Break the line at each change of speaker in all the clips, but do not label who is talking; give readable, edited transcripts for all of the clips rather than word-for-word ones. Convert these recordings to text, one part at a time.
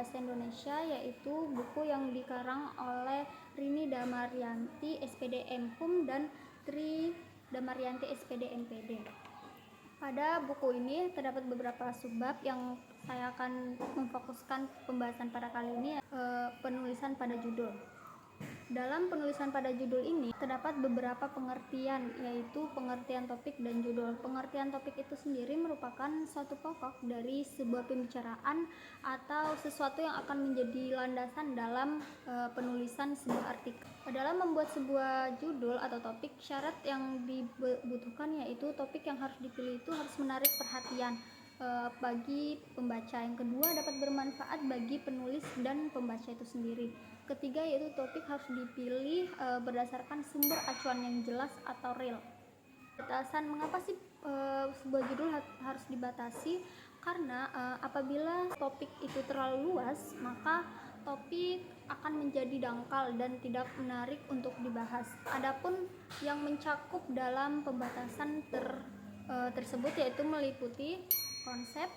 Bahasa Indonesia, yaitu buku yang dikarang oleh Rini Damaryanti SPD MHum dan Tri Damaryanti SPD MPD. Pada buku ini terdapat beberapa subbab yang saya akan memfokuskan pembahasan pada kali ini, penulisan pada judul. Dalam penulisan pada judul ini terdapat beberapa pengertian, yaitu pengertian topik dan judul. Pengertian topik itu sendiri merupakan suatu pokok dari sebuah pembicaraan atau sesuatu yang akan menjadi landasan dalam penulisan sebuah artikel. Dalam membuat sebuah judul atau topik, syarat yang dibutuhkan yaitu topik yang harus dipilih itu harus menarik perhatian bagi pembaca. Yang kedua, dapat bermanfaat bagi penulis dan pembaca itu sendiri. Ketiga, yaitu topik harus dipilih berdasarkan sumber acuan yang jelas atau real. Batasan, mengapa sih sebuah judul harus dibatasi? Karena apabila topik itu terlalu luas, maka topik akan menjadi dangkal dan tidak menarik untuk dibahas. Adapun yang mencakup dalam pembatasan tersebut yaitu meliputi konsep,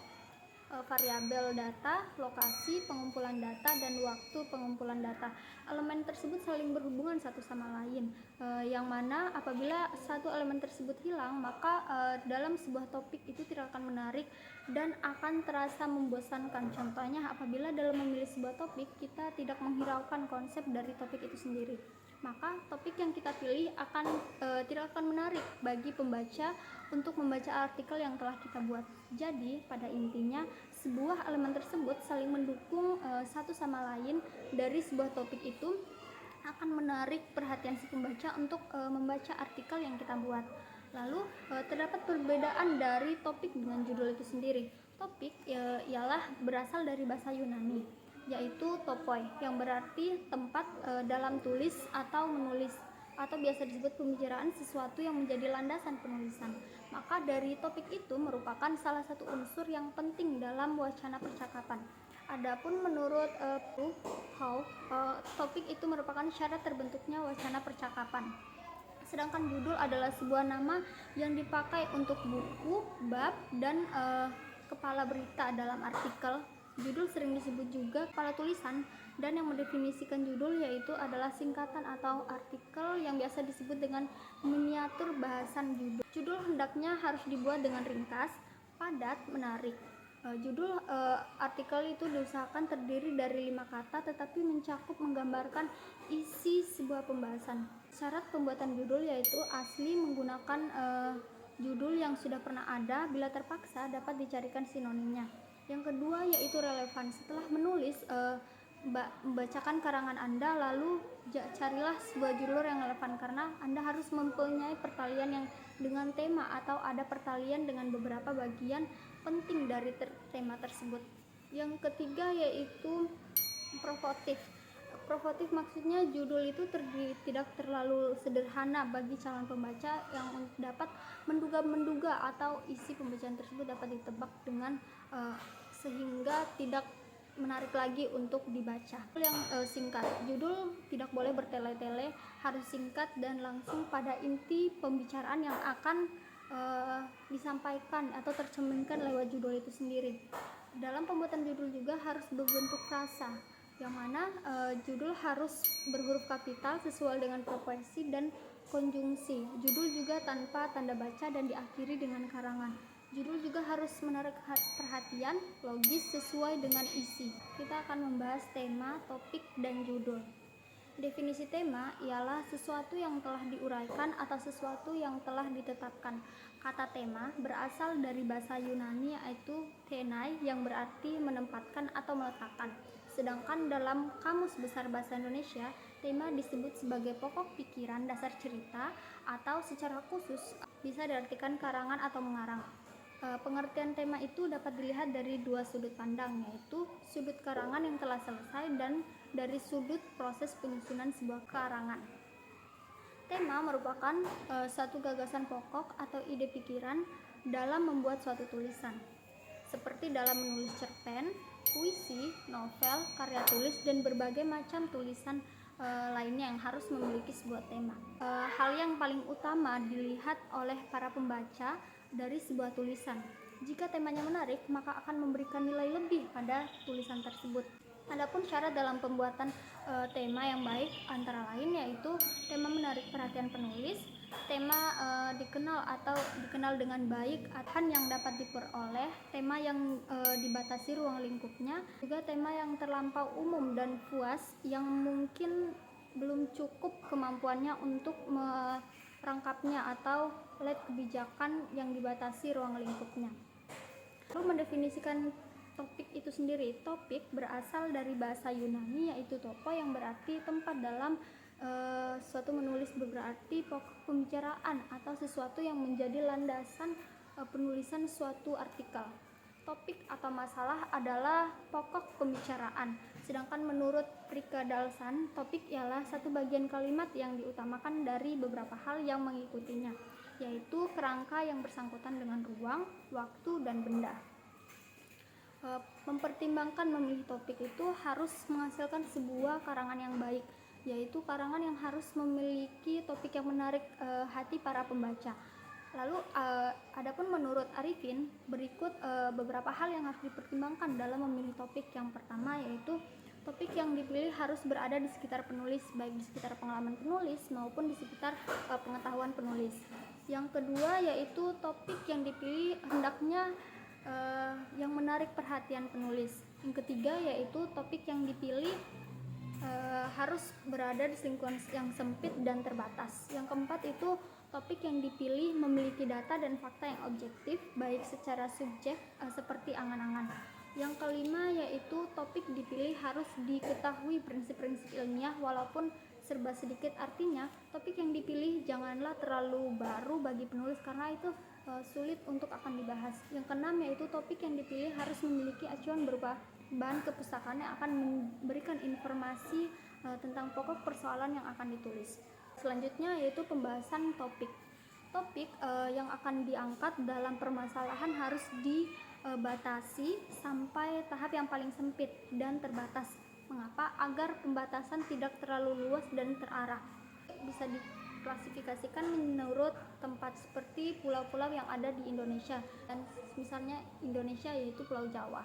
variabel data, lokasi pengumpulan data, dan waktu pengumpulan data. Elemen tersebut saling berhubungan satu sama lain, yang mana apabila satu elemen tersebut hilang, maka dalam sebuah topik itu tidak akan menarik dan akan terasa membosankan. Contohnya, apabila dalam memilih sebuah topik kita tidak menghiraukan konsep dari topik itu sendiri, maka topik yang kita pilih tidak akan menarik bagi pembaca untuk membaca artikel yang telah kita buat. Jadi pada intinya sebuah elemen tersebut saling mendukung satu sama lain dari sebuah topik itu akan menarik perhatian si pembaca untuk membaca artikel yang kita buat. Lalu terdapat perbedaan dari topik dengan judul itu sendiri. Topik ialah berasal dari bahasa Yunani, yaitu topoi, yang berarti tempat dalam tulis atau menulis, atau biasa disebut pembicaraan sesuatu yang menjadi landasan penulisan. Maka dari topik itu merupakan salah satu unsur yang penting dalam wacana percakapan. Adapun menurut topik itu merupakan syarat terbentuknya wacana percakapan. Sedangkan judul adalah sebuah nama yang dipakai untuk buku, bab, dan kepala berita dalam artikel. Judul sering disebut juga kepala tulisan, dan yang mendefinisikan judul yaitu adalah singkatan atau artikel yang biasa disebut dengan miniatur bahasan judul. Judul hendaknya harus dibuat dengan ringkas, padat, menarik. Judul artikel itu diusahakan terdiri dari 5 kata tetapi mencakup menggambarkan isi sebuah pembahasan. Syarat pembuatan judul yaitu asli menggunakan judul yang sudah pernah ada, bila terpaksa dapat dicarikan sinonimnya. Yang kedua yaitu relevan. Setelah menulis membacakan karangan Anda, lalu carilah sebuah judul yang relevan, karena Anda harus mempunyai pertalian yang dengan tema atau ada pertalian dengan beberapa bagian penting dari tema tersebut. Yang ketiga yaitu provokatif. Provokatif maksudnya judul itu tidak terlalu sederhana bagi calon pembaca yang dapat menduga-menduga atau isi pembacaan tersebut dapat ditebak dengan sehingga tidak menarik lagi untuk dibaca. Yang singkat, judul tidak boleh bertele-tele, harus singkat dan langsung pada inti pembicaraan yang akan disampaikan atau tercerminkan lewat judul itu sendiri. Dalam pembuatan judul juga harus berbentuk frasa, yang mana judul harus berhuruf kapital sesuai dengan proporsi dan konjungsi. Judul juga tanpa tanda baca dan diakhiri dengan karangan. Judul juga harus menarik perhatian, logis, sesuai dengan isi. Kita akan membahas tema, topik, dan judul. Definisi tema ialah sesuatu yang telah diuraikan atau sesuatu yang telah ditetapkan. Kata tema berasal dari bahasa Yunani yaitu tenai, yang berarti menempatkan atau meletakkan. Sedangkan dalam Kamus Besar Bahasa Indonesia, tema disebut sebagai pokok pikiran, dasar cerita, atau secara khusus bisa diartikan karangan atau mengarang. Pengertian tema itu dapat dilihat dari 2 sudut pandang, yaitu sudut karangan yang telah selesai dan dari sudut proses penyusunan sebuah karangan. Tema merupakan suatu gagasan pokok atau ide pikiran dalam membuat suatu tulisan, seperti dalam menulis cerpen, puisi, novel, karya tulis, dan berbagai macam tulisan lainnya yang harus memiliki sebuah tema. Hal yang paling utama dilihat oleh para pembaca dari sebuah tulisan. Jika temanya menarik, maka akan memberikan nilai lebih pada tulisan tersebut. Adapun syarat dalam pembuatan tema yang baik antara lain yaitu tema menarik perhatian penulis, tema dikenal dengan baik, akan yang dapat diperoleh, tema yang dibatasi ruang lingkupnya, juga tema yang terlampau umum dan puas yang mungkin belum cukup kemampuannya untuk merangkapnya atau led kebijakan yang dibatasi ruang lingkupnya. Lalu mendefinisikan topik itu sendiri. Topik berasal dari bahasa Yunani yaitu topo yang berarti tempat. Dalam suatu menulis berarti pokok pembicaraan atau sesuatu yang menjadi landasan penulisan suatu artikel. Topik atau masalah adalah pokok pembicaraan. Sedangkan menurut Rika Dalsan, topik ialah satu bagian kalimat yang diutamakan dari beberapa hal yang mengikutinya, yaitu kerangka yang bersangkutan dengan ruang, waktu, dan benda. Mempertimbangkan memilih topik itu harus menghasilkan sebuah karangan yang baik, yaitu karangan yang harus memiliki topik yang menarik hati para pembaca. Lalu adapun menurut Arifin, berikut beberapa hal yang harus dipertimbangkan dalam memilih topik. Yang pertama yaitu topik yang dipilih harus berada di sekitar penulis, baik di sekitar pengalaman penulis maupun di sekitar pengetahuan penulis. Yang kedua yaitu topik yang dipilih hendaknya yang menarik perhatian penulis. Yang ketiga yaitu topik yang dipilih harus berada di lingkungan yang sempit dan terbatas. Yang keempat itu topik yang dipilih memiliki data dan fakta yang objektif, baik secara subjek seperti angan-angan. Yang kelima yaitu topik dipilih harus diketahui prinsip-prinsip ilmiah walaupun serba sedikit. Artinya topik yang dipilih janganlah terlalu baru bagi penulis karena itu sulit untuk akan dibahas. Yang keenam yaitu topik yang dipilih harus memiliki acuan berupa bahan kepustakaan yang akan memberikan informasi tentang pokok persoalan yang akan ditulis. Selanjutnya yaitu pembahasan topik. Topik yang akan diangkat dalam permasalahan harus dibatasi sampai tahap yang paling sempit dan terbatas. Mengapa? Agar pembatasan tidak terlalu luas dan terarah. Bisa diklasifikasikan menurut tempat seperti pulau-pulau yang ada di Indonesia, dan misalnya Indonesia yaitu Pulau Jawa.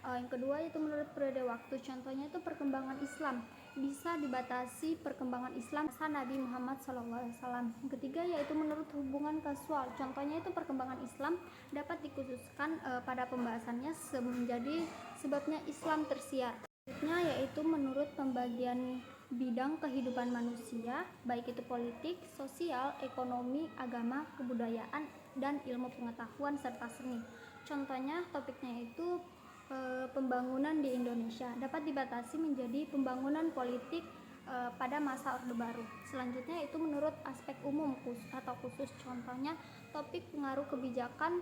Yang kedua itu menurut periode waktu, contohnya itu perkembangan Islam, bisa dibatasi perkembangan Islam Nabi Muhammad SAW. Yang ketiga yaitu menurut hubungan kasual, contohnya itu perkembangan Islam dapat dikhususkan pada pembahasannya menjadi sebabnya Islam tersiar. Selanjutnya yaitu menurut pembagian bidang kehidupan manusia, baik itu politik, sosial, ekonomi, agama, kebudayaan, dan ilmu pengetahuan serta seni. Contohnya topiknya itu pembangunan di Indonesia dapat dibatasi menjadi pembangunan politik pada masa Orde Baru. Selanjutnya itu menurut aspek umum atau khusus, contohnya topik pengaruh kebijakan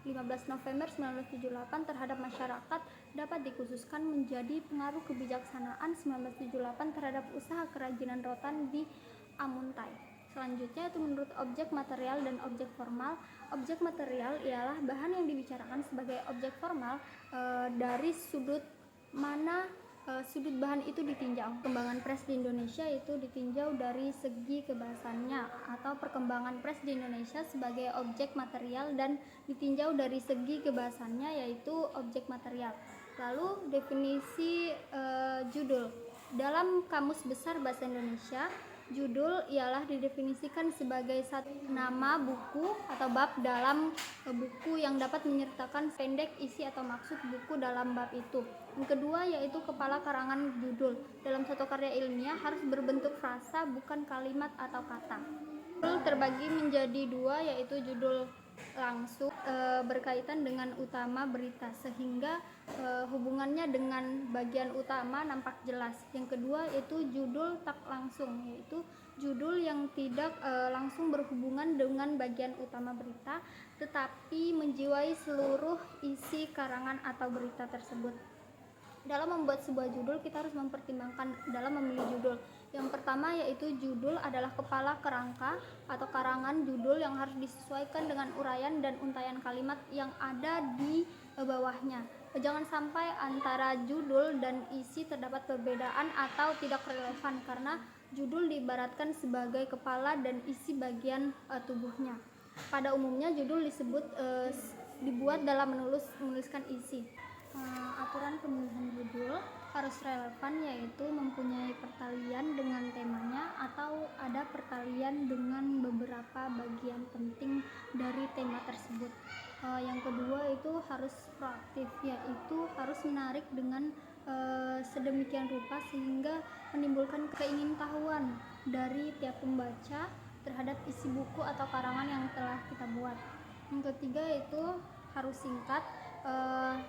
15 November 1978 terhadap masyarakat dapat dikhususkan menjadi pengaruh kebijaksanaan 1978 terhadap usaha kerajinan rotan di Amuntai. Selanjutnya itu menurut objek material dan objek formal. Objek material ialah bahan yang dibicarakan sebagai objek formal dari sudut mana sudut bahan itu ditinjau. Perkembangan pers di Indonesia itu ditinjau dari segi kebahasannya, atau perkembangan pers di Indonesia sebagai objek material dan ditinjau dari segi kebahasannya yaitu objek material. Lalu definisi judul. Dalam Kamus Besar Bahasa Indonesia, judul ialah didefinisikan sebagai satu nama buku atau bab dalam buku yang dapat menyertakan pendek isi atau maksud buku dalam bab itu. Yang kedua yaitu kepala karangan judul. Dalam satu karya ilmiah harus berbentuk frasa, bukan kalimat atau kata. Judul terbagi menjadi dua, yaitu judul langsung berkaitan dengan utama berita sehingga hubungannya dengan bagian utama nampak jelas. Yang kedua yaitu judul tak langsung, yaitu judul yang tidak langsung berhubungan dengan bagian utama berita tetapi menjiwai seluruh isi karangan atau berita tersebut. Dalam membuat sebuah judul kita harus mempertimbangkan dalam memilih judul. Yang pertama yaitu judul adalah kepala kerangka atau karangan judul yang harus disesuaikan dengan uraian dan untaian kalimat yang ada di bawahnya. Jangan sampai antara judul dan isi terdapat perbedaan atau tidak relevan karena judul diibaratkan sebagai kepala dan isi bagian tubuhnya. Pada umumnya judul dibuat dalam menuliskan isi. Aturan pemilihan judul harus relevan, yaitu mempunyai pertalian dengan temanya atau ada pertalian dengan beberapa bagian penting dari tema tersebut. Yang kedua itu harus proaktif, yaitu harus menarik dengan sedemikian rupa sehingga menimbulkan keingintahuan dari tiap pembaca terhadap isi buku atau karangan yang telah kita buat. Yang ketiga itu harus singkat,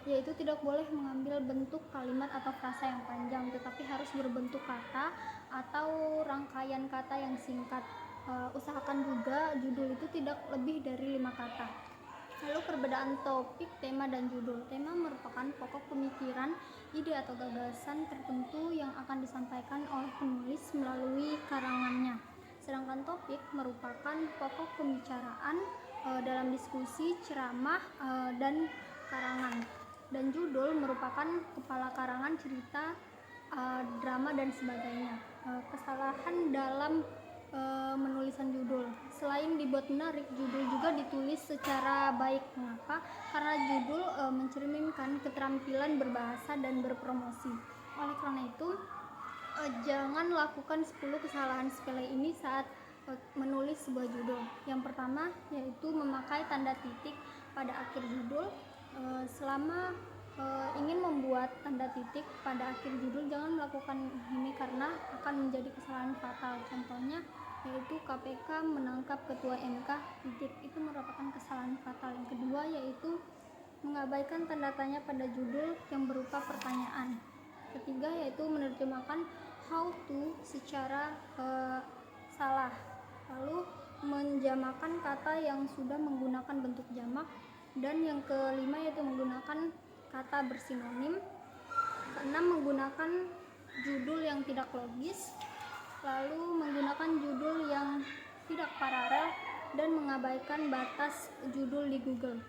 yaitu tidak boleh mengambil bentuk kalimat atau frasa yang panjang, tetapi harus berbentuk kata atau rangkaian kata yang singkat. Usahakan juga judul itu tidak lebih dari 5 kata. Lalu perbedaan topik, tema, dan judul. Tema merupakan pokok pemikiran, ide atau gagasan tertentu yang akan disampaikan oleh penulis melalui karangannya. Sedangkan topik merupakan pokok pembicaraan dalam diskusi, ceramah, dan karangan. Dan judul merupakan kepala karangan, cerita, drama, dan sebagainya. Kesalahan dalam menulisan judul. Selain dibuat menarik, judul juga ditulis secara baik. Mengapa? Karena judul mencerminkan keterampilan berbahasa dan berpromosi. Oleh karena itu, jangan lakukan 10 kesalahan sepele ini saat menulis sebuah judul. Yang pertama yaitu memakai tanda titik pada akhir judul. Selama ingin membuat tanda titik pada akhir judul, jangan melakukan ini karena akan menjadi kesalahan fatal. Contohnya yaitu KPK menangkap ketua MK titik, itu merupakan kesalahan fatal. Yang kedua yaitu mengabaikan tanda tanya pada judul yang berupa pertanyaan. Ketiga yaitu menerjemahkan how to secara salah, lalu menjamakan kata yang sudah menggunakan bentuk jamak, dan yang kelima yaitu menggunakan kata bersinonim. Keenam, menggunakan judul yang tidak logis, lalu menggunakan judul yang tidak paralel, dan mengabaikan batas judul di Google.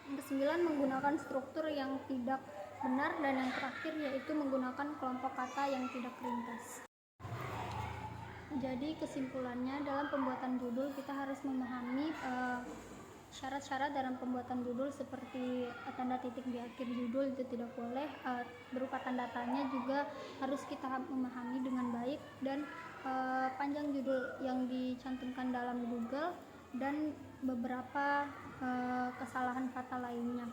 Yang kesembilan, menggunakan struktur yang tidak benar, dan yang terakhir yaitu menggunakan kelompok kata yang tidak ringkas. Jadi kesimpulannya, dalam pembuatan judul kita harus memahami syarat-syarat dalam pembuatan judul seperti tanda titik di akhir judul itu tidak boleh, berupa tanda tanya juga harus kita memahami dengan baik, dan panjang judul yang dicantumkan dalam Google, dan beberapa kesalahan fatal lainnya.